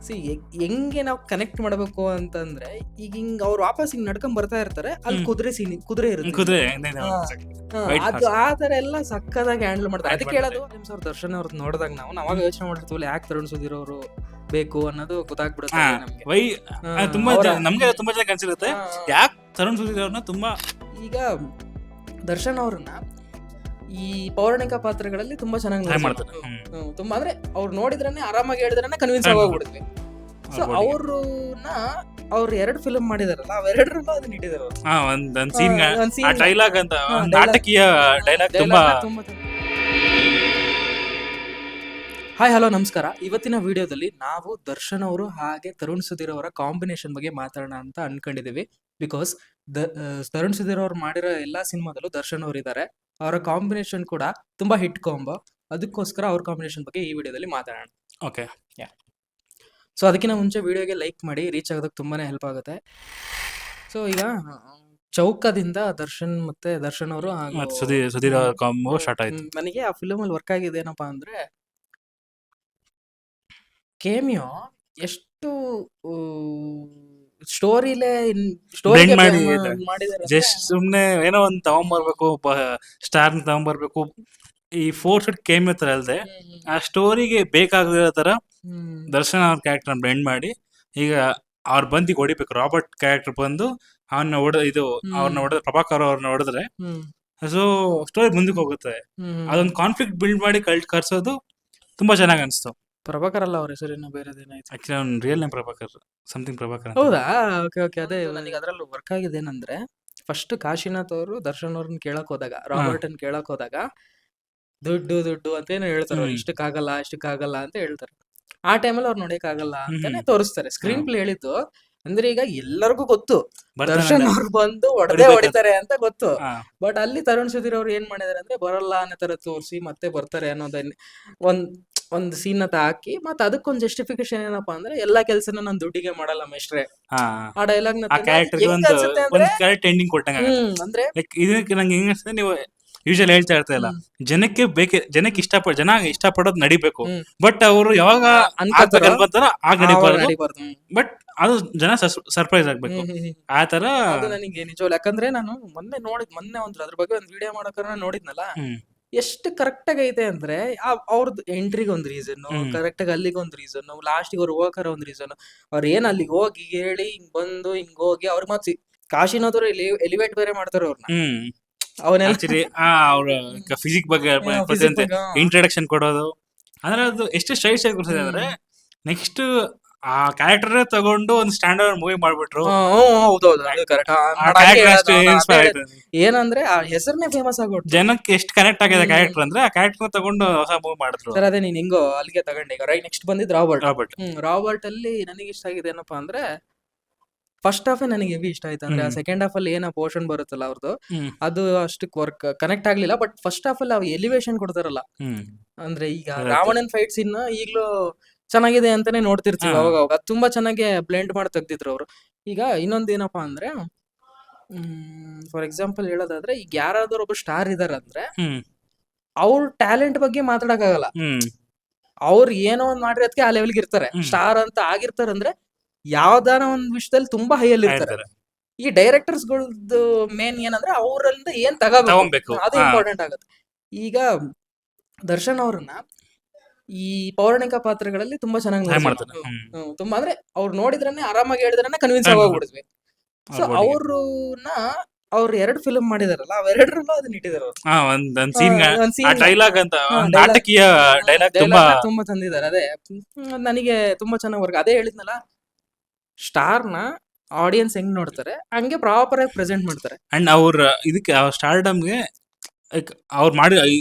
C ಹೆಂಗೆ ನಾವು connect ಮಾಡಬೇಕು ಅಂತಂದ್ರೆ, ಈಗ ಹಿಂಗ್ ಅವ್ರು ವಾಪಸ್ ಹಿಂಗ್ ನಡ್ಕೊಂಡ್ ಬರ್ತಾ ಇರ್ತಾರೆ, ಅಲ್ಲಿ ಕುದುರೆ ಇರುತ್ತೆ. ಕುದುರೆ White ಅದು horse. ಆ ತರ ಎಲ್ಲ ಸಕ್ಕದಾಗಿ ಹ್ಯಾಂಡಲ್ ಮಾಡ್ತಾರೆ. Handle ಅದಕ್ಕೆ ಹೇಳೋದು ಅವ್ರ ದರ್ಶನ್ ಅವ್ರದ್ದು ನೋಡಿದಾಗ ನಾವು ಅವಾಗ ಯೋಚನೆ ಮಾಡಿರ್ತೀವಲ್ಲ, ಯಾಕೆ ತರುಣ್ ಸುಧೀರ್ ಅವರು ಬೇಕು ಅನ್ನೋದು ಗೊತ್ತಾಗ್ಬಿಡುತ್ತೆ ನಮ್ಗೆ. ತುಂಬಾ ನಮ್ಗೆ ತುಂಬಾ ಜನ ಅನ್ಸಿರುತ್ತೆ, ಯಾಕೆ ತರುಣ್ ಸುಧೀರ್ ಅವ್ರನ್ನ ತುಂಬಾ. ಈಗ ದರ್ಶನ್ ಅವ್ರನ್ನ ಈ ಪೌರಾಣಿಕ ಪಾತ್ರಗಳಲ್ಲಿ ತುಂಬಾ ಚೆನ್ನಾಗಿ ಮಾಡ್ತಾರೆ. ತುಂಬಾ ಅಂದ್ರೆ ಅವ್ರು ನೋಡಿದ್ರನೆ ಆರಾಮಾಗಿ ಹೇಳಿದ್ರನೆ ಕನ್ವಿನ್ಸ್ ಆಗೋಗ್ಬಿಡುತ್ತೆ. ಸೊ ಅವ್ರನ್ನ ಅವ್ರು 2 ಫಿಲ್ಮ್ ಮಾಡಿದಾರಲ್ಲ, ಅವೆರಡರಲ್ಲೂ ಅದನ್ನ ಇಟ್ಟಿದ್ದಾರೆ. ಒಂದ್ ಸೀನ್ ಡೈಲಾಗ್ ಅಂತ ನಾಟಕೀಯ ಡೈಲಾಗ್ ತುಂಬಾ. ಹಾಯ್ ಹಲೋ ನಮಸ್ಕಾರ. ಇವತ್ತಿನ ವಿಡಿಯೋದಲ್ಲಿ ನಾವು ದರ್ಶನ್ ಅವರು ಹಾಗೆ ತರುಣ್ ಸುಧೀರ್ ಅವರ ಕಾಂಬಿನೇಷನ್ ಬಗ್ಗೆ ಮಾತಾಡೋಣ ಅಂತ ಅನ್ಕೊಂಡಿದೀವಿ. ಬಿಕಾಸ್ ತರುಣ್ ಸುಧೀರ್ ಅವ್ರು ಮಾಡಿರೋ ಎಲ್ಲಾ ಸಿನಿಮಾದಲ್ಲೂ ದರ್ಶನ್ ಅವರು ಇದ್ದಾರೆ. ಅವರ ಕಾಂಬಿನೇಷನ್ ಕೂಡ ತುಂಬಾ ಹಿಟ್ ಕಾಂಬೋ. ಅದಕ್ಕೋಸ್ಕರ ಅವ್ರ ಕಾಂಬಿನೇಷನ್ ಬಗ್ಗೆ ಈ ವಿಡಿಯೋದಲ್ಲಿ ಮಾತಾಡೋಣ. ಓಕೆ. ಸೊ ಅದಕ್ಕಿಂತ ಮುಂಚೆ ವಿಡಿಯೋಗೆ ಲೈಕ್ ಮಾಡಿ, ರೀಚ್ ಆಗೋದಕ್ಕೆ ತುಂಬಾನೇ ಹೆಲ್ಪ್ ಆಗುತ್ತೆ. ಸೊ ಈಗ ಚೌಕದಿಂದ ದರ್ಶನ್ ಅವರು ಸುಧೀರ್ ಕಾಂಬೋ ಸ್ಟಾರ್ಟ್ ಆಯ್ತು. ನನಗೆ ಆ ಫಿಲಮ್ ಅಲ್ಲಿ ವರ್ಕ್ ಆಗಿದೆ ಏನಪ್ಪಾ ಅಂದ್ರೆ, ಕೇಮಿಯೋ ಎಷ್ಟು ಸ್ಟೋರಿಲೇ ಮಾಡಿದ್ದಾರೆ. ಜಸ್ಟ್ ಸುಮ್ನೆ ಏನೋ ಒಂದ್ ತಗೊಂಡ್ಬರ್ಬೇಕು, ಸ್ಟಾರ್ ತಗೊಂಡ್ಬರ್ಬೇಕು, ಈ 4 ಸೆಟ್ ಕೇಮಿಯೋ ತರ ಅಲ್ದೆ ಆ ಸ್ಟೋರಿಗೆ ಬೇಕಾಗಿರೋ ತರ ದರ್ಶನ್ ಅವ್ರ ಕ್ಯಾರೆಕ್ಟರ್ ಬ್ಲೆಂಡ್ ಮಾಡಿ, ಈಗ ಅವ್ರ ಬಂದಿಗೆ ಹೊಡಿಬೇಕು. ರಾಬರ್ಟ್ ಕ್ಯಾರೆಕ್ಟರ್ ಬಂದು ಅವ್ರನ್ನ ಹೊಡೆದ ಪ್ರಭಾಕರ್ ಅವ್ರನ್ನ ಹೊಡೆದ್ರೆ ಸೊ ಸ್ಟೋರಿ ಮುಂದಕ್ಕೆ ಹೋಗುತ್ತೆ. ಅದೊಂದು ಕಾನ್ಫ್ಲಿಕ್ಟ್ ಬಿಲ್ಡ್ ಮಾಡಿ ಕರ್ಸೋದು ತುಂಬಾ ಚೆನ್ನಾಗಿ ಅನಿಸ್ತು. ಪ್ರಭಾಕರ್ ಅಲ್ಲ ಅವ್ರ ಹೆಸರಿನ ಬೇರೆದೇನಾಯ್ತು. ಆಕ್ಚುಲಿ ಅವ್ನ real name Prabhakar, something Prabhakar. ಹೌದಾ? Okay okay. ಅದೇ ನನಗೆ ಅದ್ರಲ್ಲಿ ವರ್ಕ್ ಆಗಿದೆ ಏನಂದ್ರೆ, ಫಸ್ಟ್ ಕಾಶಿನಾಥ್ ಅವರು ದರ್ಶನ್ ಅವ್ರನ್ನ ಕೇಳಕ್ ಹೋದಾಗ, ರಾಬರ್ಟ್ ಅನ್ ಕೇಳಕ್ ಹೋದಾಗ ದುಡ್ಡು ಅಂತ ಏನೋ ಹೇಳ್ತಾರೆ. ಇಷ್ಟಕ್ಕಾಗಲ್ಲ ಅಂತ ಹೇಳ್ತಾರೆ. ಆ ಟೈಮಲ್ಲಿ ಅವ್ರು ನೋಡಕ್ಕಾಗಲ್ಲ ಅಂತಾನೆ ತೋರಿಸ್ತಾರೆ. ಸ್ಕ್ರೀನ್ ಪ್ಲೇ ಹೇಳಿದ್ದು ಅಂದ್ರೆ, ಈಗ ಎಲ್ಲರಿಗೂ ಗೊತ್ತು ದರ್ಶನ್ ಅವ್ರು ಬಂದು ಹೊಡಿತಾರೆ ಅಂತ ಗೊತ್ತು. ಬಟ್ ಅಲ್ಲಿ ತರುಣ್ ಸುಧೀರ್ ಅವ್ರು ಏನ್ ಮಾಡಿದಾರೆ ಅಂದ್ರೆ, ಬರಲ್ಲ ಅನ್ನೋ ತರ ತೋರಿಸಿ ಮತ್ತೆ ಬರ್ತಾರೆ ಅನ್ನೋದನ್ನ ಒಂದ್ ಸೀನ್ ಹಾಕಿ, ಮತ್ತೆ ಅದಕ್ಕೊಂದ್ ಜಸ್ಟಿಫಿಕೇಶನ್ ಏನಪ್ಪಾ ಅಂದ್ರೆ, ಎಲ್ಲಾ ಕೆಲ್ಸನ ನಾನ್ ದುಡ್ಡಿಗೆ ಮಾಡಲ್ಲ ಮೇಷ್ಟ್ರೆ. ಆ ಡೈಲಾಗ್ ಎಂಡಿಂಗ್ ಕೊಟ್ಟಂಗ ಅಂದ್ರೆ ಇದಕ್ಕೆ ನಂಗೆ ಹೆಂಗ್ ಅನ್ಸುತ್ತೆ, ನೀವು ಯೂಶಲ್ ಹೇಳ್ತಾ ಇರ್ತಾಯಿಲ್ಲ, ಜನಕ್ಕೆ ಇಷ್ಟಪಡೋದು ನಡಿಬೇಕು. ಬಟ್ ಅವರು ಯಾವಾಗ ಅನ್ಕೊಂತಾರ ಆಗ ನಡಿಬಾರ್ದು. ಬಟ್ ಅದು ಜನ ಸರ್ಪ್ರೈಸ್ ಆಗ್ಬೇಕು. ಆ ತರ ನನಗೆ ನಿಜವಲ್ಲ. ಯಾಕಂದ್ರೆ ನಾನು ಮೊನ್ನೆ ಅದ್ರ ಬಗ್ಗೆ ಒಂದ್ ವಿಡಿಯೋ ಮಾಡೋಕೆ ನೋಡಿದ್ನಲ್ಲ, ಎಷ್ಟು ಕರೆಕ್ಟ್ ಆಗಿ ಐತೆ ಅಂದ್ರೆ, ಅವ್ರದ್ದು ಎಂಟ್ರಿಗೆ ಒಂದ್ ರೀಸನ್, ಕರೆಕ್ಟ್ ಆಗಿ ಅಲ್ಲಿಗೆ ಒಂದ್ ರೀಸನ್, ಲಾಸ್ಟಿಗೆ ಅವ್ರು ಹೋಗಕಾರ ಒಂದ್ ರೀಸನ್. ಅವ್ರ ಏನ್ ಅಲ್ಲಿಗೆ ಹೋಗಿ ಹೇಳಿ ಹಿಂಗ್ ಬಂದು ಹಿಂಗ್ ಹೋಗಿ ಅವ್ರ ಮಾತು ಕಾಶಿನಾಥವ್ರು ಎಲಿವೇಟ್ ಬೇರೆ ಮಾಡ್ತಾರೆ ಅವ್ರನ್ನ. ಅವ್ರ ಫಿಸಿಕ್ ಬಗ್ಗೆ ಇಂಟ್ರಡಕ್ಷನ್ ಕೊಡೋದು ಅಂದ್ರೆ, ಅದು ಎಷ್ಟು ಸ್ಟೈಲ್ಸ್ ಆಗಿ ಕೊಡ್ತಿದೆ ಅಂದ್ರೆ, ನೆಕ್ಸ್ಟ್ ಆ ಕ್ಯಾರೆಕ್ಟರ್ ತಗೊಂಡು ಒಂದು ಸ್ಟ್ಯಾಂಡರ್ಡ್ ಮೂವಿ ಮಾಡ್ಬಿಟ್ರು. ಏನಂದ್ರೆ ಆ ಹೆಸರನ್ನೇ ಫೇಮಸ್ ಆಗ್ಬಿಟ್ಟು ಜನಕ್ಕೆ ಎಷ್ಟು ಕನೆಕ್ಟ್ ಆಗಿದೆ ಕ್ಯಾರೆಕ್ಟರ್ ಅಂದ್ರೆ, ಆ ಕ್ಯಾರೆಕ್ಟರ್ ತಗೊಂಡು ಹೊಸ ಮೂವಿ ಮಾಡಿದ್ರು. ಸರ್ ಅದೇ ನೀನ್ ಹಿಂಗೋ ಅಲ್ಲಿಗೆ ತಗೊಂಡೆ. ಈಗ ನೆಕ್ಸ್ಟ್ ಬಂದಿದ್ ರಾಬರ್ಟ್ ಅಲ್ಲಿ ನನಗೆ ಇಷ್ಟ ಆಗಿದೆ ಏನಪ್ಪಾ ಅಂದ್ರೆ, ಫಸ್ಟ್ ಹಾಫ್ ನನಗೆ ಹೆವಿ ಇಷ್ಟ ಆಯ್ತು. ಅಂದ್ರೆ ಸೆಕೆಂಡ್ ಹಾಫ್ ಅಲ್ಲಿ ಏನೋ ಪೋರ್ಷನ್ ಬರುತ್ತಲ್ಲ ಅವ್ರದ್ದು, ಅದು ಅಷ್ಟಕ್ಕೆ ಕನೆಕ್ಟ್ ಆಗ್ಲಿಲ್ಲ. ಬಟ್ ಫಸ್ಟ್ ಹಾಫ್ ಅಲ್ಲಿ ಎಲಿವೇಶನ್ ಕೊಡ್ತಾರಲ್ಲ, ಅಂದ್ರೆ ಈಗ ರಾವಣನ್ ಫೈಟ್ ಸೀನ್ ಈಗ್ಲೂ ಚೆನ್ನಾಗಿದೆ ಅಂತಾನೆ ನೋಡ್ತಿರ್ತೀವಿ ಅವಾಗ. ಅದು ತುಂಬಾ ಚೆನ್ನಾಗಿ ಬ್ಲೆಂಡ್ ಮಾಡಿ ತೆಗ್ದಿದ್ರು ಅವರು. ಈಗ ಇನ್ನೊಂದ್ ಏನಪ್ಪಾ ಅಂದ್ರೆ, ಫಾರ್ ಎಕ್ಸಾಂಪಲ್ ಹೇಳೋದಾದ್ರೆ, ಈಗ ಯಾರಾದ್ರೂ ಒಬ್ಬ ಸ್ಟಾರ್ ಇದಾರಂದ್ರೆ ಅವ್ರ ಟ್ಯಾಲೆಂಟ್ ಬಗ್ಗೆ ಮಾತಾಡಕ್ಕಾಗಲ್ಲ. ಅವ್ರು ಏನೋ ಒಂದ್ ಮಾಡಿರೋದಕ್ಕೆ ಆ ಲೆವೆಲ್ಗೆ ಇರ್ತಾರೆ. ಸ್ಟಾರ್ ಅಂತ ಆಗಿರ್ತಾರಂದ್ರೆ ಯಾವ್ದಾನ ಒಂದ್ ವಿಷಯದಲ್ಲಿ ತುಂಬಾ ಹೈಯಲ್ಲಿ ಇರ್ತಾರೆ. ಈ ಡೈರೆಕ್ಟರ್ಸ್ ಗಳದ್ದು ಮೇನ್ ಏನಂದ್ರೆ, ಅವರಿಂದ ಏನ್ ತಗೋಬೇಕು ಅದು ಇಂಪಾರ್ಟೆಂಟ್ ಆಗುತ್ತೆ. ಈಗ ದರ್ಶನ್ ಅವ್ರನ್ನ ಈ ಪೌರಾಣಿಕ ಪಾತ್ರಗಳಲ್ಲಿ ತುಂಬಾ ಚೆನ್ನಾಗಿ ಮಾಡ್ತಾರೆ. ತುಂಬಾ ಅಂದ್ರೆ ಅವ್ರು ನೋಡಿದ್ರನೆ ಆರಾಮಾಗಿ ಹೇಳಿದ್ರನೆ ಕನ್ವಿನ್ಸ್ ಆಗೋಗ್ಬಿಡುತ್ತೆ. ಸೊ ಅವ್ರನ್ನ ಅವ್ರು 2 ಫಿಲ್ಮ್ ಮಾಡಿದಾರಲ್ಲ, ಅವೆರಡರಲ್ಲೂ ಅದನ್ನ ಇಟ್ಟಿದ್ದಾರೆ. ಡೈಲಾಗ್ ಅಂತ ನಾಟಕೀಯ ಡೈಲಾಗ್ ತುಂಬಾ ತಂದಿದ್ದಾರೆ. ಅದೇ ನನಗೆ ತುಂಬಾ ಚೆನ್ನಾಗಿ ವರ್ಕ್. ಅದೇ ಹೇಳಿದ್ನಲ್ಲ, ಸ್ಟಾರ್ನ ಆಡಿಯನ್ಸ್ ಹೆಂಗ್ ನೋಡ್ತಾರೆ ಹಂಗೆ ಪ್ರಾಪರ್ ಆಗಿ ಪ್ರೆಸೆಂಟ್ ಮಾಡ್ತಾರೆ. ಅಂಡ್ ಅವ್ರ ಇದಕ್ಕೆ ಸ್ಟಾರ್ಡಮ್ಗೆ ಅವ್ರು ಮಾಡಿ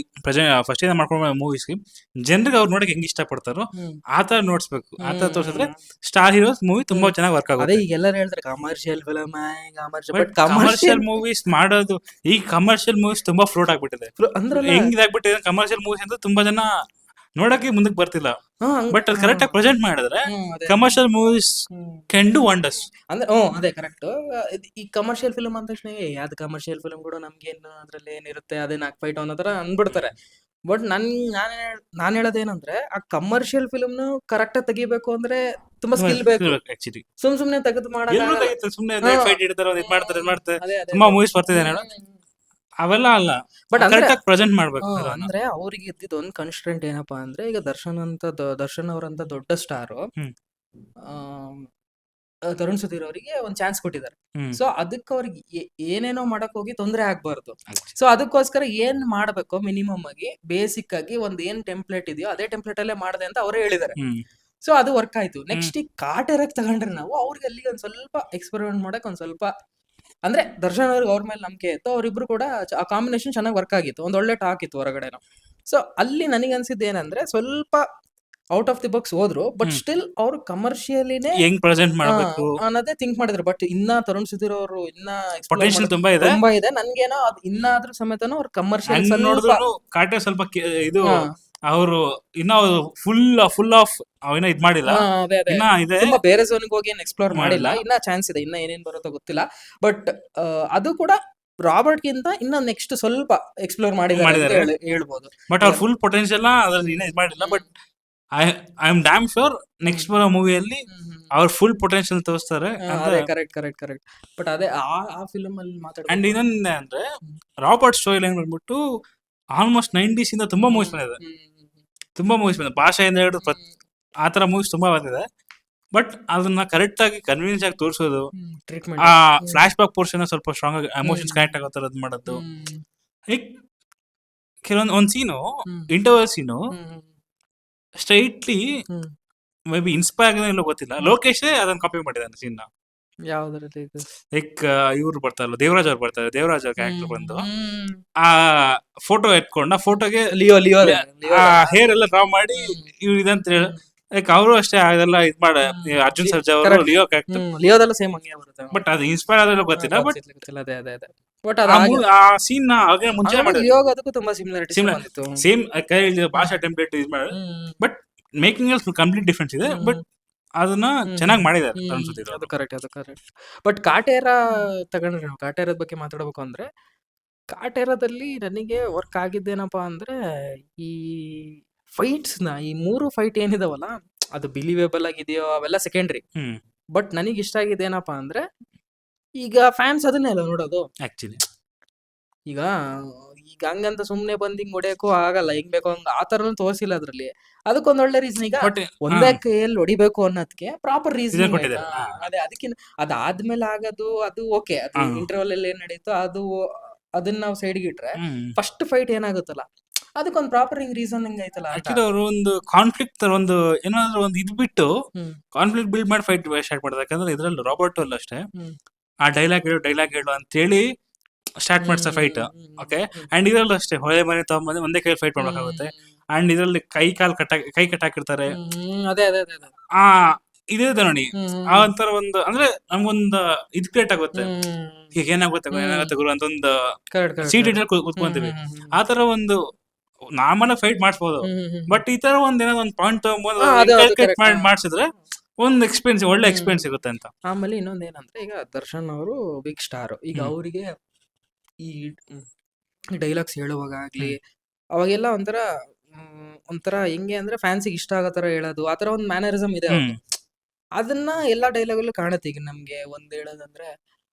ಫಸ್ಟ್ ಮಾಡ್ಕೊಂಡ ಮೂವೀಸ್ಗೆ ಜನರಿಗೆ ಅವ್ರು ನೋಡಕ್ ಹೆಂಗ್ ಇಷ್ಟ ಪಡ್ತಾರೋ ಆತರ ನೋಡ್ಸ್ಬೇಕು. ಆತರ ತೋರಿಸಿದ್ರೆ ಸ್ಟಾರ್ ಹೀರೋಸ್ ಮೂವಿ ತುಂಬಾ ಚೆನ್ನಾಗಿ ವರ್ಕ್ ಆಗುತ್ತೆ. ಈಗ ಎಲ್ಲರೂ ಹೇಳ್ತಾರೆ ಕಮರ್ಷಿಯಲ್ ಫಿಲಮ್, ಕಮರ್ಷಿಯಲ್ ಮೂವೀಸ್ ಮಾಡೋದು, ಈ ಕಮರ್ಷಿಯಲ್ ಮೂವೀಸ್ ತುಂಬಾ ಫ್ಲೋಟ್ ಆಗ್ಬಿಟ್ಟಿದೆ. ಹೆಂಗ್ ಇದಾಗ್ಬಿಟ್ಟಿದೆ ಕಮರ್ಷಿಯಲ್ ಮೂವೀಸ್ ಅಂತ, ತುಂಬಾ ಜನ ನೋಡಕ್ಕೆ ಮುಂದಕ್ಕೆ ಬರ್ತಿಲ್ಲ. ಬಟ್ ಅದು ಕರೆಕ್ಟ್ ಆಗಿ ಪ್ರೆಸೆಂಟ್ ಮಾಡಿದ್ರೆ commercial movies can do wonders. ಅಂದ್ರೆ ಅದೇ ಕರೆಕ್ಟ್. ಈ ಕಮರ್ಷಿಯಲ್ ಫಿಲ್ಮ್ ಅಂದ ತಕ್ಷಣ ಅದು ಕಮರ್ಷಿಯಲ್ ಫಿಲ್ಮ್ ಕೂಡ ನಮ್ಗೇನು ಅದ್ರಲ್ಲಿ ಏನಿರುತ್ತೆ, ಅದೇ ನಾಕ್ ಫೈಟ್ ಅನ್ನೋ ತರ ಅನ್ಬಿಡ್ತಾರೆ. ಬಟ್ ನಾನ್ ಹೇಳೋದೇನಂದ್ರೆ ಆ ಕಮರ್ಷಿಯಲ್ ಫಿಲ್ಮ್ ಕರೆಕ್ಟ್ ಆಗಿ ತೆಗಿಬೇಕು ಅಂದ್ರೆ ತುಂಬಾ ಸ್ಕಿಲ್ ಬೇಕು. ಆಕ್ಚುಲಿ ಸುಮ್ನೆ ತೆಗೆದು ಎಲ್ಲರೂ ಮಾಡಕ್ಕಾಗಲ್ಲ. ತೆಗಿತಾರೆ ಸುಮ್ನೆ ಹಾ. ಫೈಟ್ ಇಡ್ತಾರೆ ಇದ್ ಮಾಡ್ತಾರೆ ಇದ್ ಮಾಡ್ತಾರೆ. ಅದೇ ಅದೇ ತುಂಬಾ ಅದೇ. ಮೂವೀಸ್ ಬರ್ತಿದೆ ನೋಡು, ಅವೆಲ್ಲ ಅಲ್ಲ, ಬಟ್ ಅಂದ್ರೆ ಕರೆಕ್ಟ್ ಆಗಿ ಪ್ರೆಸೆಂಟ್ ಮಾಡ್ಬೇಕು ಅದನ್ನ. ಅಂದ್ರೆ ಅವ್ರಿಗೆ ಇದ್ದಿದ್ದು ಒಂದು ಕನ್ಸ್ಟ್ರೆಂಟ್ ಏನಪ್ಪಾ ಅಂದ್ರೆ, ಈಗ ದರ್ಶನ್ ಅವರಂತ ದೊಡ್ಡ ಸ್ಟಾರ್ ಹ್ಮ್ ತರುಣ್ ಸುಧೀರ್ ಅವರಿಗೆ ಒಂದು ಚಾನ್ಸ್ ಕೊಟ್ಟಿದ್ದಾರೆ. ಹ್ಮ್ ಸೊ ಅದಕ್ಕೆ ಅವ್ರಿಗೆ ಏನೇನೋ ಮಾಡಕ್ ಹೋಗಿ ತೊಂದರೆ ಆಗ್ಬಾರ್ದು. Actually. ಸೊ ಅದಕ್ಕೋಸ್ಕರ ಏನ್ ಮಾಡ್ಬೇಕು, ಮಿನಿಮಮ್ ಆಗಿ ಬೇಸಿಕ್ ಆಗಿ ಒಂದ್ ಏನ್ ಟೆಂಪ್ಲೇಟ್ ಇದೆಯೋ ಅದೇ ಟೆಂಪ್ಲೇಟ್ ಅಲ್ಲೇ ಮಾಡದೆ ಅಂತ ಅವರೇ ಹೇಳಿದ್ದಾರೆ. ಹ್ಮ್ ಸೊ ಅದು ವರ್ಕ್ ಆಯ್ತು. ನೆಕ್ಸ್ಟ್ ಈಗ ಕಾಟೇರಕ್ ತಗೊಂಡ್ರೆ ನಾವು ಅವ್ರಿಗೆ ಅಲ್ಲಿಗೆ ಒಂದ್ ಸ್ವಲ್ಪ ಎಕ್ಸ್ಪೆರಿಮೆಂಟ್ ಮಾಡಕ್ ಒಂದ್ ಸ್ವಲ್ಪ ಅಂದ್ರೆ ದರ್ಶನ್ ಅವ್ರಿಗೆ ಅವ್ರ ಮೇಲೆ ನಂಬಿಕೆ ಇತ್ತು. ಅವರಿಬ್ರು ಕೂಡ ಆ ಕಾಂಬಿನೇಷನ್ ಚೆನ್ನಾಗಿ ವರ್ಕ್ ಆಗಿತ್ತು, ಒಂದ್ ಒಳ್ಳೆ ಟಾಕ್ ಇತ್ತು ಹೊರಗಡೆನೂ. ಸೊ ಅಲ್ಲಿ ನನಗೆ ಅನ್ಸಿದ್ದು ಏನಂದ್ರೆ ಸ್ವಲ್ಪ ಔಟ್ ಆಫ್ ದಿ ಬಾಕ್ಸ್ ಹೋದ್ರು, ಬಟ್ ಹ್ಮ್. ಸ್ಟಿಲ್ ಅವ್ರು ಕಮರ್ಷಿಯಲಿನೇ ಹೆಂಗ್ ಪ್ರೆಸೆಂಟ್ ಮಾಡ್ಬೇಕು, ಅನ್ನೋದೇ ಥಿಂಕ್ ಮಾಡಿದ್ರು. ಬಟ್ ಇನ್ನ ತರುಣ್ ಸುಧೀರ್ ಅವರು ಇನ್ನ explore ಪೊಟೆನ್ಶಿಯಲ್ ಮಾಡೋದು ತುಂಬಾ ಇದೆ. ತುಂಬಾ ಇದೆ. ನನ್ಗೇನೋ ಅದು ಇನ್ನಾದ್ರೂ ಸಮೇತನೂ ಅವ್ರ ಕಮರ್ಷಿಯಲ್ ಹಂಗ್ ಸ್ವಲ್ಪ ನೋಡಿದ್ರು ಕಾಟೆ ಸ್ವಲ್ಪ ಇದು ಹಾ, ಅವರು ಇನ್ನ ಫುಲ್ ಆಫ್ ಅವಿನ ಇದ್ ಮಾಡಿಲ್ಲ, ಹಾ, ಅದೇ ಅದೇ ಇನ್ನ ಇದೆ ತುಂಬಾ ಬೇರೆ ಝೋನ್ಗೆ ಹೋಗಿ ಏನ್ ಎಕ್ಸ್ಪ್ಲೋರ್ ಮಾಡಿಲ್ಲ. ಮಾಡಿಲ್ಲ. ಇನ್ನ ಚಾನ್ಸ್ ಇದೆ, ಇನ್ನ ಏನೇನ್ ಬರುತ್ತೋ ಗೊತ್ತಿಲ್ಲ. ಬಟ್ ಅದು ಕೂಡ ರಾಬರ್ಟ್ ಗಿಂತ ಇನ್ನ ನೆಕ್ಸ್ಟ್ ಸ್ವಲ್ಪ ಎಕ್ಸ್ಪ್ಲೋರ್ ಮಾಡಿದ್ದಾರೆ ಅಂತ ಮಾಡಿದ್ದಾರೆ. ಹೇಳ್ಬೋದು. ಬಟ್ ಅವ್ರ ಫುಲ್ ಪೊಟೆನ್ಶಿಯಲ್ ಅದ್ರಲ್ಲಿ ಇನ್ನ ಇದ್ ಮಾಡಿಲ್ಲ. But I am dam sure next ಬರೋ ಮೂವಿಯಲ್ಲಿ ಅವ್ರ ಫುಲ್ ಪೊಟೆನ್ಶಿಯಲ್ ತೋರಿಸ್ತಾರೆ ಅಂತ. ಅದೇ ಕರೆಕ್ಟ್. ಬಟ್ ಅದೇ ಆ ಫಿಲ್ಮ್ ಅಲ್ಲಿ ಅಂಡ್ ಮಾತಾಡ್ಬೇಕು. ಇನ್ನೊಂದ್ ಅಂದ್ರೆ ರಾಬರ್ಟ್ ಸ್ಟೋರಿ ಲೈನ್ ಬಂದ್ಬಿಟ್ಟು ಆಲ್ಮೋಸ್ಟ್ 90s ಇಂದ ತುಂಬಾ ಮೂವೀಸ್ ಬಂದಿದೆ. ತುಂಬಾ ಮೂವೀಸ್ ಬಂದಿದೆ, ಭಾಷೆಯಿಂದ ಹಿಡಿದು ಆ ತರ ಮೂವೀಸ್ ತುಂಬಾ ಬಂದಿದೆ. ಬಟ್ ಅದನ್ನ ಕರೆಕ್ಟ್ ಆಗಿ ಕನ್ವಿನ್ಸ್ ಆಗಿ ತೋರಿಸೋದು, ಟ್ರೀಟ್ಮೆಂಟ್ ಆ ಫ್ಲಾಶ್ ಬ್ಯಾಕ್ ಪೋರ್ಷನ್ ಸ್ವಲ್ಪ ಸ್ಟ್ರಾಂಗ್ ಆಗಿ ಎಮೋಷನ್ಸ್ ಕನೆಕ್ಟ್ ಆಗೋ ತರ ಮಾಡೋದು. ಈಗ ಒಂದ್ scene, interval scene straightly maybe inspire ಆಗಿದೆ ಇಲ್ಲ ಗೊತ್ತಿಲ್ಲ, ಲೋಕೇಶ್ ಅದನ್ನ ಕಾಪಿ ಮಾಡಿದಾನೆ ಸೀನ್ ನ. ಯಾವ್ದ್ರಲ್ಲಿ ಇದು? ಲೈಕ್ ಇವ್ರು ಬರ್ತಾರಲ್ಲ, ದೇವರಾಜ್ ಅವ್ರು ಬರ್ತಾರೆ, ದೇವರಾಜ್ ಅವ್ರ ಕ್ಯಾರೆಕ್ಟರ್ ಬಂದು ಆ ಫೋಟೋ ಎತ್ಕೊಂಡು ಆ ಫೋಟೋಗೆ ಲಿಯೋ ಆ ಹೇರ್ ಎಲ್ಲ ಡ್ರಾ ಮಾಡಿ ಇವ್ರು ಇದಂತ ಹೇಳಿ, ಲೈಕ್ ಅವರು ಅಷ್ಟೇ ಅದೆಲ್ಲ ಇದ್ ಮಾಡ ಅರ್ಜುನ್ ಸರ್ಜಾ ಅವರು Correct. ಲಿಯೋ ಕ್ಯಾರೆಕ್ಟರ್. ಲಿಯೋದಲ್ಲ ಸೇಮ್ ಹಂಗೆ ಬರುತ್ತೆ. ಬಟ್ ಅದು ಇನ್ಸ್ಪೈರ್ ಆದ್ರೆ ಗೊತ್ತಿಲ್ಲ. ಬಟ್ ಗೊತ್ತಿಲ್ಲ, ಅದೇ ಬಟ್ ಅದು ಆ ಸೀನ್ ನ ಹಾಗೆ ಮುಂಚೆ ಮಾಡಿದ್ರು, ಲಿಯೋಗ ಅದಕ್ಕೂ ತುಂಬಾ ಸಿಮಿಲಾರಿಟಿ Similar. ಬಂದಿತ್ತು. ಸೇಮ್ ಭಾಷಾ ಟೆಂಪ್ಲೇಟ್ ಇದ್ ಮಾಡಿ, ಬಟ್ ಮೇಕಿಂಗ್ ಅಲ್ಲಿ ಕಂಪ್ಲೀಟ್ ಡಿಫ್ರೆನ್ಸ್ ಇದೆ. ಬಟ್ ಅದನ್ನ ಚೆನ್ನಾಗಿ ಮಾಡಿದ್ದಾರೆ ತರುಣ್ ಸುಧೀರ್ ಅದು ಅವರು. ಕರೆಕ್ಟ್. ಬಟ್ ಕಾಟೇರ ತಗೊಂಡ್ರೆ, ನಾವು ಕಾಟೇರದ ಬಗ್ಗೆ ಮಾತಾಡ್ಬೇಕು ಅಂದ್ರೆ, ಕಾಟೇರದಲ್ಲಿ ನನಗೆ ವರ್ಕ್ ಆಗಿದ್ದೇನಪ್ಪಾ ಅಂದ್ರೆ, ಈ ಫೈಟ್ಸ್ ಈ 3 ಫೈಟ್ ಏನಿದಾವಲ್ಲ, ಅದು ಬಿಲಿವೇಬಲ್ ಆಗಿದೆಯೋ ಅವೆಲ್ಲ ಸೆಕೆಂಡ್ರಿ. ಹ್ಮ್ ಬಟ್ ನನಗೆ ಇಷ್ಟ ಆಗಿದೆ ಏನಪ್ಪಾ ಅಂದ್ರೆ, ಈಗ ಫ್ಯಾನ್ಸ್ ಅದನ್ನೇ ಅಲ್ಲ ನೋಡೋದು. ಆಕ್ಚುಲಿ ಈಗ ಈಗ ಹಂಗಂತ ಸುಮ್ನೆ ಬಂದ್ ಹಿಂಗ್ ಹೊಡಿಯಕ್ಕೂ ಆಗಲ್ಲ, ಹೆಂಗ್ ಬೇಕೋ ಹಂಗ ಆ ತರನು ತೋರಿಸಿಲ್ಲ ಅದ್ರಲ್ಲಿ. ಅದಕ್ಕೊಂದ್ ಒಳ್ಳೆ ರೀಸನ್. ಈಗ ಬಟ್ ಒಂದೇ ಕೈಯಲ್ಲಿ ಹೊಡಿಬೇಕು ಅನ್ನೋದಕ್ಕೆ ಪ್ರಾಪರ್ ರೀಸನ್ ಇದನ್ನ ಕೊಟ್ಟಿದ್ದಾರೆ. ಅದೇ ಅದಕ್ಕಿಂತ ಅದಾದ್ಮೇಲೆ ಆಗೋದು ಅದು ಓಕೆ, ಅದು ಹಾ. ಇಂಟರ್ವಲ್ ಅಲ್ಲಿ ಏನ್ ನಡೀತೋ ಅದನ್ನ ನಾವು ಸೈಡ್ಗೆ ಇಟ್ರೆ, ಫಸ್ಟ್ ಫೈಟ್ ಏನಾಗುತ್ತಲ್ಲ ಅದಕ್ಕೊಂದ್ ಪ್ರಾಪರ್ ಹಿಂಗ್ ರೀಸನ್ ಹಿಂಗ್ ಐತಲ್ಲ ಅಂತ. ಆಕ್ಚುಲಿ ಅವರು ಒಂದು ಕಾನ್ಫ್ಲಿಕ್ಟ್ ತರ ಒಂದು ಏನಾದ್ರು ಒಂದು ಇದ್ ಬಿಟ್ಟು ಹ್ಮ್. ಕಾನ್ಫ್ಲಿಕ್ಟ್ ಬಿಲ್ಡ್ ಮಾಡಿ ಫೈಟ್ ಸ್ಟಾರ್ಟ್ ಮಾಡೋದು. ಯಾಕಂದ್ರೆ ಇದ್ರಲ್ಲಿ ರಾಬರ್ಟ್ ಅಲ್ಲ ಅಷ್ಟೇ, ಹ್ಮ್. ಆ ಡೈಲಾಗ್ ಹೇಳು ಅಂತ ಹೇಳಿ ಸ್ಟಾರ್ಟ್ ಮಾಡ್ಸ ಫೈಟ್. ಓಕೆ, ಅಂಡ್ ಇದ್ರಲ್ಲೂ ಅಷ್ಟೇ ಹೊಳೆ ಮನೆ ತಗೊಂಬಂದು ಒಂದೇ ಕೈ ಫೈಟ್ ಮಾಡ್ಬೇಕಾಗುತ್ತೆ. ಅಂಡ್ ಇದ್ರಲ್ಲಿ ಕೈ ಕಟ್ಟಾಕಿರ್ತಾರೆ. ಅದೇ ಆ ಇದೇ ನೋಡಿ, ಆ ಒಂಥರ ಒಂದು ಅಂದ್ರೆ ನಮ್ಗೊಂದು ಇದ್ ಕ್ರಿಯೇಟ್ ಆಗುತ್ತೆ, ಈಗ ಏನಾಗುತ್ತೆ ಗುರು ಅಂತ ಒಂದು ಸೀಟ್ ಇಟ್ಟಲ್ಲಿ ಕೂತ್ಕೊಂತೀವಿ. ಆ ತರ ಒಂದು ನಾರ್ಮಲ್ ಫೈಟ್ ಮಾಡಿಸ್ಬೋದು. ಬಟ್ ಈ ತರ ಒಂದ್ ಏನೋ ಒಂದು ಪಾಯಿಂಟ್ ಮಾಡಿಸಿದ್ರೆ ಒಂದು ಎಕ್ಸ್ಪೀರಿಯನ್ಸ್, ಒಳ್ಳೆ ಎಕ್ಸ್ಪೀರಿಯನ್ಸ್ ಸಿಗುತ್ತೆ ಅಂತ. ಆಮೇಲೆ ಇನ್ನೊಂದ್ ಏನಂದ್ರೆ, ಈಗ ದರ್ಶನ್ ಅವರು ಬಿಗ್ ಸ್ಟಾರ್. ಈಗ ಅವರಿಗೆ ಈ ಡೈಲಾಗ್ಸ್ ಹೇಳುವಾಗ ಆಗ್ಲಿ ಅವಾಗೆಲ್ಲ ಒಂಥರ ಹೆಂಗೆ ಅಂದ್ರೆ ಫ್ಯಾನ್ಸಿಗೆ ಇಷ್ಟ ಆಗೋ ತರ ಹೇಳೋದು, ಆತರ ಒಂದ್ ಮ್ಯಾನರಿಸಮ್ ಇದೆ ಅವ್ರ್ದು. ಅದನ್ನ ಎಲ್ಲಾ ಡೈಲಾಗ್ ಅಲ್ಲೂ ಕಾಣುತ್ತೆ. ಈಗ ನಮ್ಗೆ ಒಂದ್ ಹೇಳೋದಂದ್ರೆ,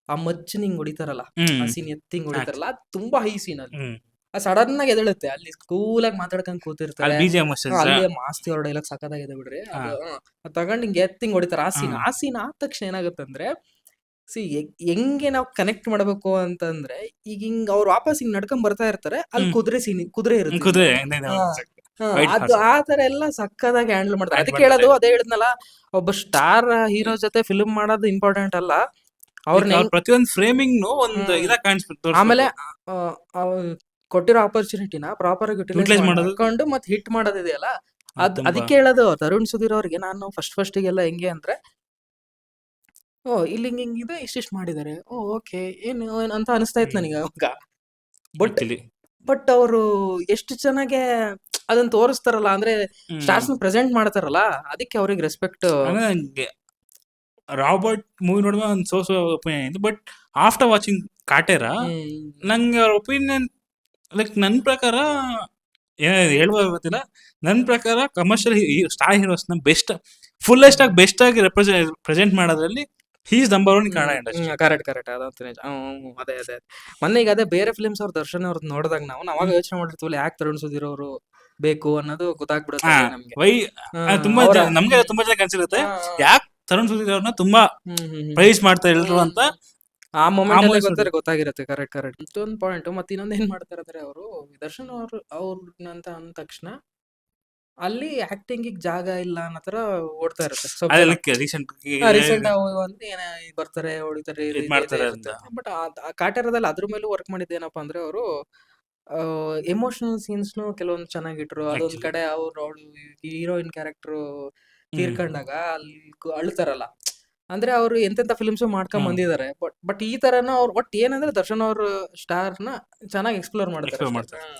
ಆ ಮಚ್ಚನ್ ಹಿಂಗ್ ಹೊಡಿತಾರಲ್ಲ, ಆ ಸೀನ್ ಹಿಂಗ್ ಹೊಡಿತಾರಲ್ಲ, ಅದು ತುಂಬಾ ಹೈ ಸೀನ್. ಅಲ್ಲಿ ಸಡನ್ ಆಗಿ ಎದ್ದೇಳುತ್ತೆ, ಅಲ್ಲಿ ಕೂಲ್ ಆಗಿ ಮಾತಾಡ್ಕೊಂಡ್ ಕೂತಿರ್ತಾರೆ, ಅಲ್ಲಿ ಮಾಸ್ತಿ ಅವ್ರ ಡೈಲಾಗ್ ಸಖತ್ತಾಗಿದೆ ಬಿಡ್ರಿ. ಅದು ತಗೊಂಡ್ ಹಿಂಗ್ ಹಿಂಗ್ ಹೊಡಿತಾರ. ಆ ಸೀನ್ ಆದ ತಕ್ಷಣ ಏನಾಗುತ್ತೆ ಅಂದ್ರೆ, ಹೆಂಗೆ ನಾವು ಕನೆಕ್ಟ್ ಮಾಡ್ಬೇಕು ಅಂತಂದ್ರೆ, ಈಗ ಹಿಂಗ್ ಅವ್ರು ವಾಪಸ್ ಹಿಂಗ್ ನಡ್ಕೊಂಡ್ ಬರ್ತಾ ಇರ್ತಾರೆ, ಅಲ್ಲಿ ಕುದುರೆ ಇರುತ್ತೆ. ಅದು ಆ ತರ ಎಲ್ಲ ಸಕ್ಕದಾಗಿ ಹ್ಯಾಂಡಲ್ ಮಾಡ್ತಾರೆ. ಅದಕ್ಕೆ ಹೇಳೋದು, ಅದೇ ಹೇಳಿದ್ನಲ್ಲ, ಒಬ್ಬ ಸ್ಟಾರ್ ಹೀರೋ ಜೊತೆ ಫಿಲ್ಮ್ ಮಾಡೋದು ಇಂಪಾರ್ಟೆಂಟ್ ಅಲ್ಲ, ಅವ್ರನ್ನ ಪ್ರತಿಯೊಂದು ಫ್ರೇಮಿಂಗ್ ಒಂದು ಇದಾಗ ಕಾಣಿಸ್ಬಿಡ್ತು. ಆಮೇಲೆ ಕೊಟ್ಟಿರೋ ಆಪರ್ಚುನಿಟಿನ ಪ್ರಾಪರ್ ಆಗಿ ಯುಟಿಲೈಸ್ ಮಾಡ್ಕೊಂಡು ಮತ್ತೆ ಹಿಟ್ ಮಾಡೋದಿದೆಯಲ್ಲ, ಅದಕ್ಕೆ ಹೇಳೋದು. ತರುಣ್ ಸುಧೀರ್ ಅವ್ರಿಗೆ ನಾನು ಫಸ್ಟಿಗೆಲ್ಲ ಹೆಂಗೆ ಅಂದ್ರೆ, ಇಲ್ಲಿ ಹಿಂಗಿದೆ, ಇಷ್ಟಿಷ್ಟು ಮಾಡಿದ್ದಾರೆ, ಓಕೆ ಏನು ಅಂತ ಅನಿಸ್ತಾ ಇತ್ತು ನನಗೆ ಅವಾಗ. ಬಟ್ ಅವರು ಎಷ್ಟು ಚೆನ್ನಾಗೆ ಅದನ್ನ ತೋರಿಸ್ತಾರಲ್ಲ, ಅಂದ್ರೆ ಸ್ಟಾರ್ಸ್ ಪ್ರೆಸೆಂಟ್ ಮಾಡ್ತಾರಲ್ಲ, ಅದಕ್ಕೆ ಅವ್ರಿಗೆ ರೆಸ್ಪೆಕ್ಟ್. ರಾಬರ್ಟ್ ಮೂವಿ ನೋಡುವ ಒಂದು ಒಪಿನಿಯನ್ ಇದೆ. ಬಟ್ ಆಫ್ಟರ್ ವಾಚಿಂಗ್ ಕಾಟೇರ, ನಂಗೆ ಅವ್ರ ಒಪಿನಿಯನ್ ಲೈಕ್ ನನ್ನ ಪ್ರಕಾರ ಹೇಳುವಾಗ ಗೊತ್ತಿಲ್ಲ. ನನ್ನ ಪ್ರಕಾರ ಕಮರ್ಷಿಯಲ್ ಸ್ಟಾರ್ ಹೀರೋಸ್ನ ಫುಲ್ಲೆಸ್ಟ್ ಆಗಿ ಬೆಸ್ಟ್ ಆಗಿ ಪ್ರೆಸೆಂಟ್ ಮಾಡೋದ್ರಲ್ಲಿ he is number one Kannada industry. Correct ಅದಂತೂ ನಿಜ. ಅದೇ ಅದೇ ಮೊನ್ನೆ ಈಗ ಅದೇ ಬೇರೆ ಫಿಲ್ಮ್ಸ್ ಅವ್ರ ದರ್ಶನ್ ಅವ್ರದ್ದು ನೋಡಿದಾಗ ನಾವು ಅವಾಗ ಯೋಚನೆ ಮಾಡಿರ್ತೀವಲ್ಲ, ಯಾಕೆ ತರುಣ್ ಸುಧೀರ್ ಅವರು ಬೇಕು ಅನ್ನೋದು ಗೊತ್ತಾಗ್ಬಿಡುತ್ತೆ ನಮ್ಗೆ. ತುಂಬಾ ನಮ್ಗೆ ತುಂಬಾ ಜನ ಅನ್ಸಿರುತ್ತೆ ಯಾಕೆ ತರುಣ್ ಸುಧೀರ್ ಅವ್ರನ್ನ ತುಂಬಾ ಪ್ರೈಸ್ ಮಾಡ್ತಾ ಇಲ್ರು ಅಂತ. ಆ ಮೊಮೆಂಟ್ ಗೊತ್ತಾಗಿರುತ್ತೆ. ಕರೆಕ್ಟ್ ಇಷ್ಟೊಂದು ಪಾಯಿಂಟ್. ಮತ್ತೆ ಇನ್ನೊಂದು ಏನ್ ಮಾಡ್ತಾರೆ ಅಂದ್ರೆ, ಅವರು ದರ್ಶನ್ ಅವ್ರಂತ ಅಂದ ತಕ್ಷಣ ಅಲ್ಲಿ ಆಕ್ಟಿಂಗ್ ಜಾಗ ಇಲ್ಲ ಅನ್ನೋ ತರ ಓಡ್ತಾ ಇರುತ್ತೆ. ರೀಸೆಂಟ್ ಬರ್ತಾರೆ, ಹೊಡಿತಾರೆ, ಮಾಡ್ತಾರೆ ಅಂತ. ಬಟ್ ಕಾಟೇರದಲ್ಲಿ ಅದ್ರ ಮೇಲೂ ವರ್ಕ್ ಮಾಡಿದ್ದೇನಪ್ಪ ಅಂದ್ರೆ, ಅವರು ಎಮೋಷನಲ್ ಸೀನ್ಸ್ ಕೆಲವೊಂದು ಚೆನ್ನಾಗಿಟ್ರು. ಅದೊಂದ್ ಕಡೆ ಅವಳು ಹೀರೋಯಿನ್ ಕ್ಯಾರೆಕ್ಟರ್ ತೀರ್ಕೊಂಡಾಗ ಅಲ್ಲಿ ಅಳ್ತಾರಲ್ಲ, ಅಂದ್ರೆ ಅವ್ರು ಎಂತೆಂತ ಫಿಲ್ಮ್ಸ್ ಮಾಡ್ಕೊಂಡ್ ಬಂದಿದ್ದಾರೆ. ಬಟ್ ಈ ತರನ ಅವ್ರು ಒಟ್ ಏನಂದ್ರೆ ದರ್ಶನ್ ಅವ್ರ ಸ್ಟಾರ್ ನ ಚೆನ್ನಾಗಿ ಎಕ್ಸ್ಪ್ಲೋರ್ ಮಾಡ್ತಾರೆ.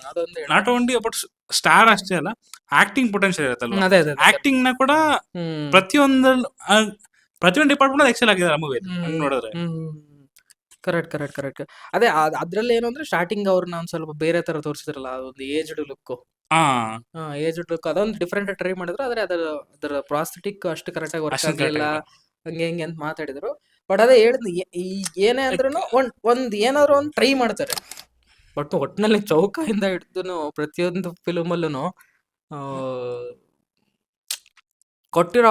ಅದೊಂದು ನಾಟ್ ಓನ್ಲಿ ಅಬೌಟ್ ಸ್ಟಾರ್ ಅಷ್ಟೇ ಅಲ್ಲ, ಆಕ್ಟಿಂಗ್ ಪೊಟೆನ್ಶಿಯಲ್ ಇರುತ್ತಲ್ವಾ, ಆಕ್ಟಿಂಗ್ ನ ಕೂಡ ಪ್ರತಿಯೊಂದು ಡಿಪಾರ್ಟ್ಮೆಂಟ್ ಎಕ್ಸೆಲ್ ಆಗಿದ್ದಾರೆ ಮೂವಿ ನೋಡಿದ್ರೆ. ಕರೆಕ್ಟ್ ಅದೇ ಅದ್ರಲ್ಲಿ ಏನು ಅಂದ್ರೆ, ಸ್ಟಾರ್ಟಿಂಗ್ ಅವ್ರನ್ನ ಒಂದ್ ಸ್ವಲ್ಪ ಬೇರೆ ತರ ತೋರಿಸಿದ್ರಲ್ಲ, ಅದೊಂದು ಏಜ್ಡ್ ಲುಕ್. ಅದೊಂದು ಡಿಫ್ರೆಂಟ್ ಟ್ರೈ ಮಾಡಿದ್ರು. ಆದ್ರೆ ಅದರ ಪ್ರಾಸ್ಥೆಟಿಕ್ ಅಷ್ಟು ಕರೆಕ್ಟ್ ಆಗಿ ವರ್ಕ್ ಆಗಲಿಲ್ಲ, ಹಂಗೆ ಅಂತ ಮಾತಾಡಿದ್ರು. ಬಟ್ ಅದೇ ಹೇಳಿದ್, ಏನೇ ಅಂದ್ರೂ ಒಂದ್ ಏನಾದ್ರು ಒಂದು ಟ್ರೈ ಮಾಡ್ತಾರೆ. ಬಟ್ ಒಟ್ಟಿನಲ್ಲಿ ಚೌಕದಿಂದ ಹಿಡಿದು ಪ್ರತಿಯೊಂದು ಫಿಲ್ಮ್ ಅಲ್ಲೂ ಕೊಟ್ಟಿರೋ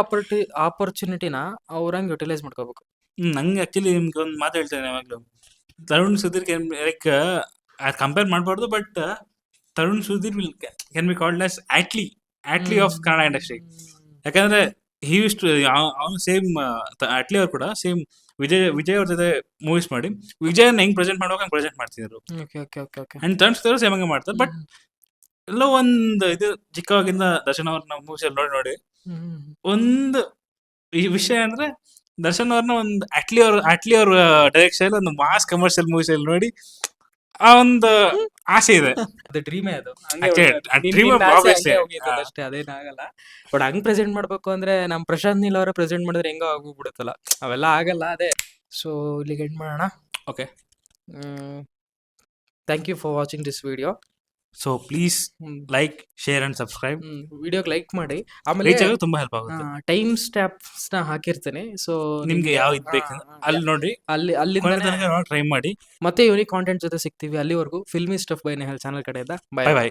ಆಪರ್ಚುನಿಟಿನ ಅವ್ರಂಗೆ ಯುಟಿಲೈಸ್ ಮಾಡ್ಕೋಬೇಕು. ನಂಗೆ ಆಕ್ಚುಲಿ ನಿಮ್ಗೆ ಒಂದು ಮಾತು ಹೇಳ್ತೇನೆ ಯಾವಾಗಲೂ, ತರುಣ್ ಸುಧೀರ್ ಲೈಕ್ ಕಂಪೇರ್ ಮಾಡಬಾರ್ದು, but Tarun Sudhir can be called as Attlee of Kannada industry. ಯಾಕಂದ್ರೆ ಅವನು ಸೇಮ್ ಅಟ್ಲಿ ಅವ್ರು ಕೂಡ ಸೇಮ್ ವಿಜಯ್ ಅವ್ರ ಜೊತೆ ಮೂವೀಸ್ ಮಾಡಿ ವಿಜಯ್ ಹೆಂಗ್ ಪ್ರೆಸೆಂಟ್ ಮಾಡುವಾಗ ಹಂಗೆ ಪ್ರೆಸೆಂಟ್ ಮಾಡ್ತಿದ್ರು. ಅಂಡ್ ತರುಣ್ ಸುಧೀರ್ ಸೇಮ್ ಹಂಗೆ ಮಾಡ್ತಾರೆ. ಬಟ್ ಎಲ್ಲೋ ಒಂದು ಇದು ಚಿಕ್ಕವಾಗಿಂದ ದರ್ಶನ್ ಅವ್ರನ್ನ ಮೂವೀಸ್ ನೋಡಿ ಒಂದು ಈ ವಿಷಯ ಅಂದ್ರೆ, ದರ್ಶನ್ ಅವ್ರನ್ನ ಒಂದು ಅಟ್ಲಿ ಅವ್ರ ಡೈರೆಕ್ಷನ್ ಒಂದು ಮಾಸ್ ಕಮರ್ಷಿಯಲ್ ಮೂವೀಸ್ ಅಲ್ಲಿ ನೋಡಿ ಆ ಒಂದು ಆಸೆ ಇದೆ. ಡ್ರೀಮೇ ಅದು, ಅಷ್ಟೇ, ಅದೇನಾಗಲ್ಲ. ಬಟ್ ಹಂಗ್ ಪ್ರೆಸೆಂಟ್ ಮಾಡ್ಬೇಕು ಅಂದ್ರೆ ನಮ್ ಪ್ರಶಾಂತ್ ನೀಲ್ ಅವರ ಪ್ರೆಸೆಂಟ್ ಮಾಡಿದ್ರೆ ಹೆಂಗೋ ಆಗೋಗ್ಬಿಡುತ್ತಲ್ಲ, ಅವೆಲ್ಲ ಆಗಲ್ಲ. ಅದೇ ಸೊ ಇಲ್ಲಿಗೆ ಎಂಡ್ ಮಾಡೋಣ. Okay, thank you for watching this video. So please like, share and subscribe. ವಿಡಿಯೋಗೆ ಲೈಕ್ ಮಾಡಿ. ಆಮೇಲೆ ತುಂಬಾ ಹೆಲ್ಪ್ ಆಗುತ್ತೆ. ಟೈಮ್ ಸ್ಟಾಪ್ಸ್ ನ ಹಾಕಿರ್ತೇನೆ. ಸೊ ನಿಮ್ಗೆ ಯಾವ ಇದು ಬೇಕು ಅಲ್ಲಿ ನೋಡಿ, ಅಲ್ಲಿ ಟ್ರೈ ಮಾಡಿ. ಮತ್ತೆ ಯೂನಿಕ್ ಕಾಂಟೆಂಟ್ ಜೊತೆ ಸಿಗ್ತೀವಿ. ಅಲ್ಲಿವರೆಗೂ filmy stuff by Nehal channel ಕಡೆಯಿಂದ ಬೈ.